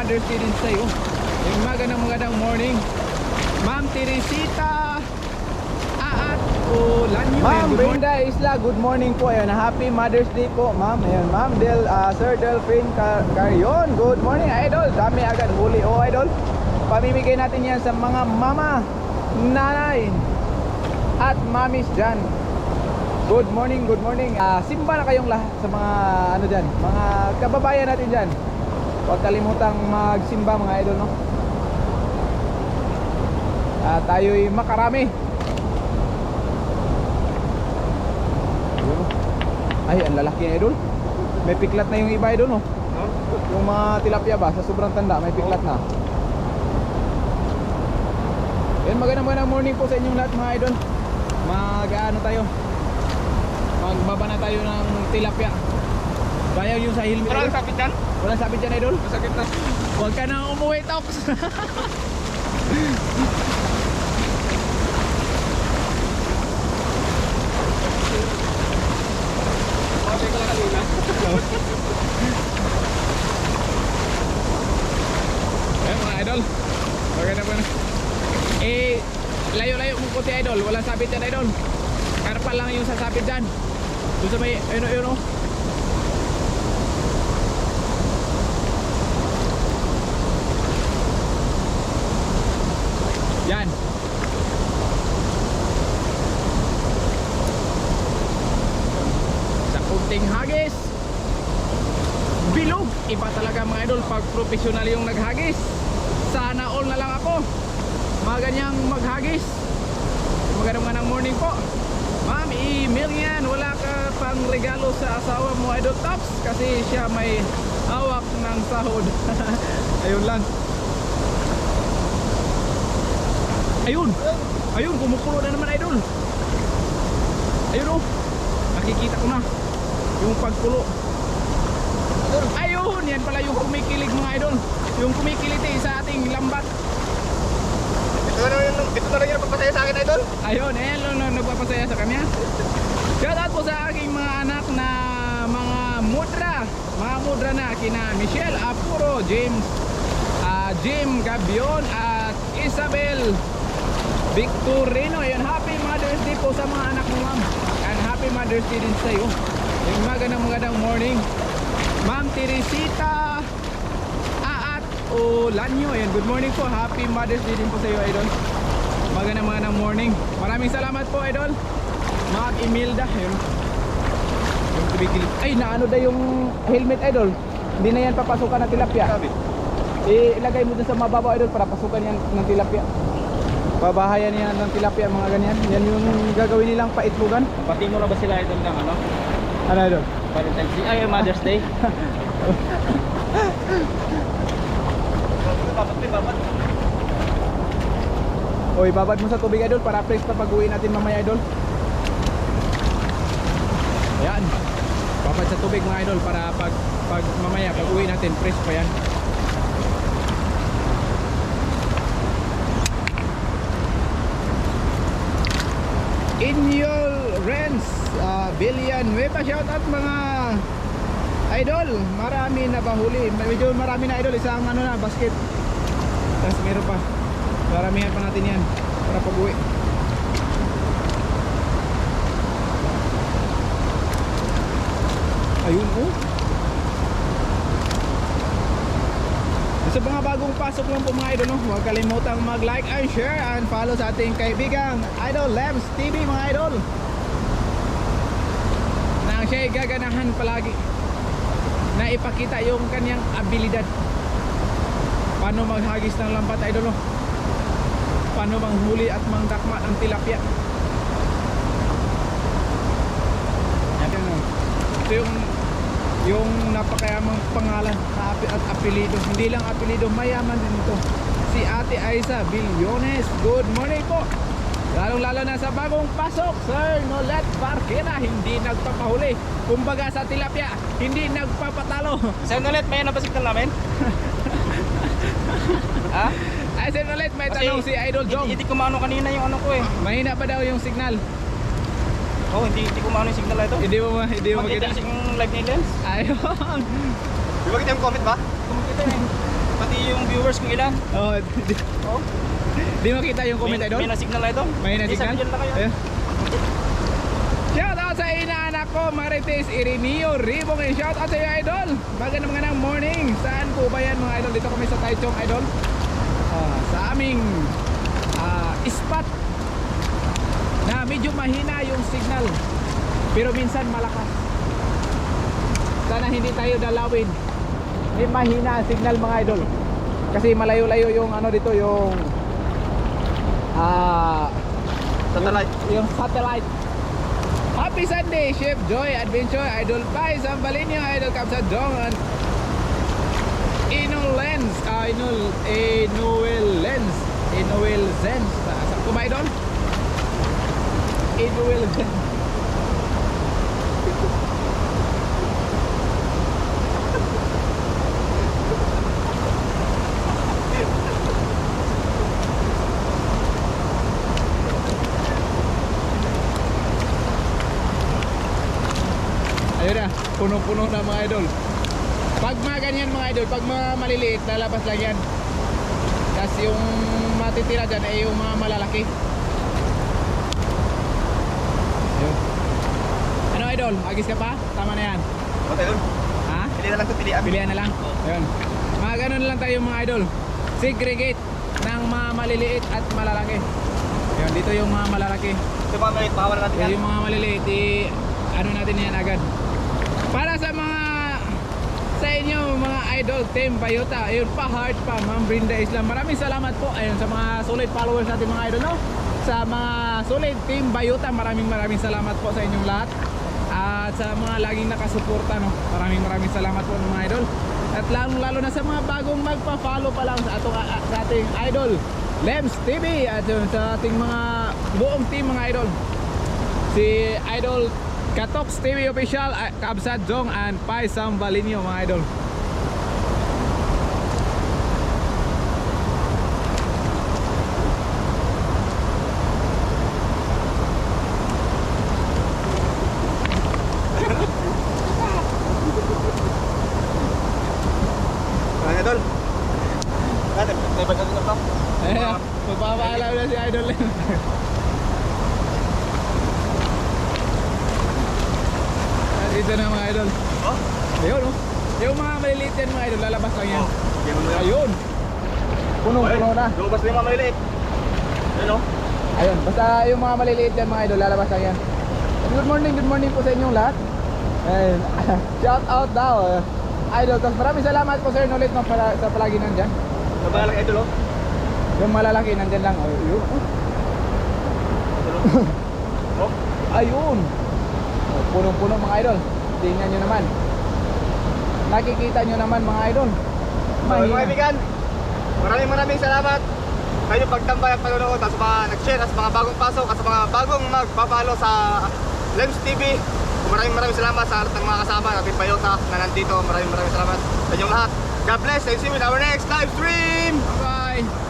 Mother's Day din sa'yo. Yung magandang morning. Ma'am Teresita Aat Olanyo. Ma'am Brenda Isla, good morning po. Ayan, happy Mother's Day po, ma'am. Ayan, ma'am Sir Delphine Carion, good morning, idol. Dami agad huli, oh idol. Pamimigay natin yan sa mga mama, nanay at mamis dyan. Good morning, good morning. Simba na kayong lahat sa mga ano dyan, mga kababayan natin dyan. Huwag kalimutang magsimba mga idol, no? Tayo'y makarami. Ay, ang lalaki na idol. May piklat na yung iba idol, no? Yung mga tilapia ba, sa sobrang tanda, may piklat na. Yan, magandang morning po sa inyong lahat mga idol. Mag-ano tayo, magbaba na tayo ng tilapia. Bayaw yung sa helmet. Walang sapit dyan? Walang sapit dyan idol? Masakit na. Huwag ka nang umuwi, Tops. Pwede ka lang kanina. Ayan mga idol, maganda po na. Layo-layo mong puti idol. Walang sabit yan idol. Karpa lang yung sasabit dyan. Doon sa may, ayun o. Yan. Sa kunting hagis, bilog. Iba talaga mga idol pag professional yung naghagis. Sana all na lang ako mga ganyang maghagis. Magandang morning po. Ma'am, email yan. Wala ka pang regalo sa asawa mo idol Tops kasi siya may hawak ng sahod. Ayun lang. Ayun, kumukulo na naman idol. Ayun oh, nakikita ko na yung pagkulo. Ayun, yan pala yung kumikilig mga idol. Yung kumikiliti sa ating lambat. Ito na rin yung nagpapasaya sa akin, idol. Ayun, nagpapasaya sa kanya. Shoutout po sa aking mga anak na mga mudra na kina Michelle Apuro, Jim Gabion at Isabel Victorino. Ayun, happy Mother's Day po sa mga anak mo, ma'am. And happy Mother's Day din sa iyo. Yung magandang morning. Ma'am Teresita Aat Olanyo. Ayun, good morning po. Happy Mother's Day din po sa iyo, idol. Magandang morning. Maraming salamat po, idol. Ma'am Imelda. Ayun. Yung tumigil. Ay, naano da yung helmet, idol. Hindi na yan papasukan ng tilapia. Ilagay mo dun sa mababaw, idol, para pasukan yan ng tilapia. Babahayan yan ng tilapia, mga ganyan. Yan yung gagawin nilang paitlugan. Pati mo na ba sila, idol, ng ano? Ano, idol? Valentine's Day? Ay, Mother's Day? Babat. O, ibabad mo sa tubig, idol, para fresh pa pag-uwi natin mamaya, idol. Ayan. Babad sa tubig, mga idol, para pag mamaya pag-uwi natin, fresh pa yan. Inyol Renz Billion Nueva, shoutout mga idol. Marami na bahuli. Medyo marami na idol. Isang ano na, basket. Tapos meron pa. Maramihan pa natin yan para pag-uwi. Ayun oh. Sa mga bagong pasok lang po mga idol, no? Huwag kalimutang mag-like and share and follow sa ating kaibigang Idol Lems TV mga idol. Nang siya'y gaganahan palagi na ipakita yung kanyang abilidad. Paano maghagis ng lambat, idol, no? Paano manghuli at mangdakma ng tilapia. Ito yung napakayamang pangalan at apelido. Hindi lang apelido, mayaman din ito. Si Ate Aiza Billones. Good morning po. Lalong lalo na sa bagong pasok, Sir Nolet Barquera. Hindi nagpapahuli. Kumbaga sa tilapia, hindi nagpapatalo. Sir Nolet, may nabasignal namin? Ha? Ay, Sir Nolet, may tanong si Idol Jong. Hindi ko maano kanina yung ano ko eh. Mahina pa daw yung signal. Oh, hindi ko maano yung signal na ito. Hindi mo Makita makita. yung live ni Lens. Ayun. Di ba kita yung comment ba? Kumakita eh. Pati yung viewers kung ilan. Oh, Oh. di makita yung comment idol? May na-signal na ito. May na-signal? Isang lang kayo. Ayun. Shout out sa inaanak ko, Marites Ireneo Ribong. Shout out sa iyo, idol. Magandang morning. Saan po ba yan mga idol? Dito kami sa Taichung, idol. Sa aming spot na medyo mahina yung signal. Pero minsan malakas. Sana hindi tayo dalawin. Hindi mahina ang signal mga idol. Kasi malayo-layo yung ano dito, yung Satellite. yung satellite. Happy Sunday, Chef Joy Adventure, Idol Pai, Sambalinyo, Idol Kapsa Dong, and Inul Lens, Inuel Lens, Inuel Zens. Saan ko ba, Idol? Inuel Zens. Ayun na, puno-puno na mga idol. Pag mga ganyan mga idol, pag mga maliliit, lalabas lang yan. Tapos yung matitira dyan ay yung mga malalaki. Ayun. Ano idol, agis ka pa? Tama na yan. Okay, idol. Ha? Pili na lang ito, pilihan. Pilihan na lang. Ayun. Mga ganun lang tayo mga idol. Segregate ng mga maliliit at malalaki. Ayun, dito yung mga malalaki. Ito mga maliit, bawal natin yan. Yung mga maliliit, ano natin yan agad. Para sa inyo mga idol, Team Bayota, ayun pa, heart pa, Ma'am Brinda Islam, maraming salamat po ayun sa mga solid followers natin mga idol, no? Sa mga solid Team Bayota, maraming salamat po sa inyong lahat. At sa mga laging nakasuporta, no? Maraming salamat po mga idol. At lalo na sa mga bagong magpa-follow pa lang sa ating idol Lems TV, at yun, sa ating mga buong team mga idol, si Idol Katox TV Official, Kabsat Jong, and Pai Sambalinyo mga idol. Mga idol. Natin, may bagat na ito. Ayan, magpapaalam na si Idol Lems. Dito na mga idol. Oh? Ayun, oh. Yung mga maliliit yan mga idol, lalabas lang yan. Yan mo na yan. Ayun. Punong-puno na. Lumabas na yung mga maliliit. Ayun, oh. Ayun, basta yung mga maliliit yan mga idol, lalabas lang yan. Good morning po sa inyong lahat. Ayun. Shout out daw, idol. Tapos maraming salamat po sir ulit sa palagi nandyan. Nabalang idol, oh. Yung malalaki nandyan lang. Oh, yun. Idol, oh. Oh. Ayun. Oh, punong-puno mga idol. Tingnan nyo naman. Nakikita nyo naman mga idol. Mga kaibigan, maraming salamat kayo pagtambay at panonood at sa mga nag-share at sa mga bagong pasok at sa mga bagong magpapalo sa Lems TV. Maraming salamat sa lahat ng mga kasama natin Bayota na nandito. Maraming salamat sa inyong lahat. God bless and see you in our next live stream. Bye-bye.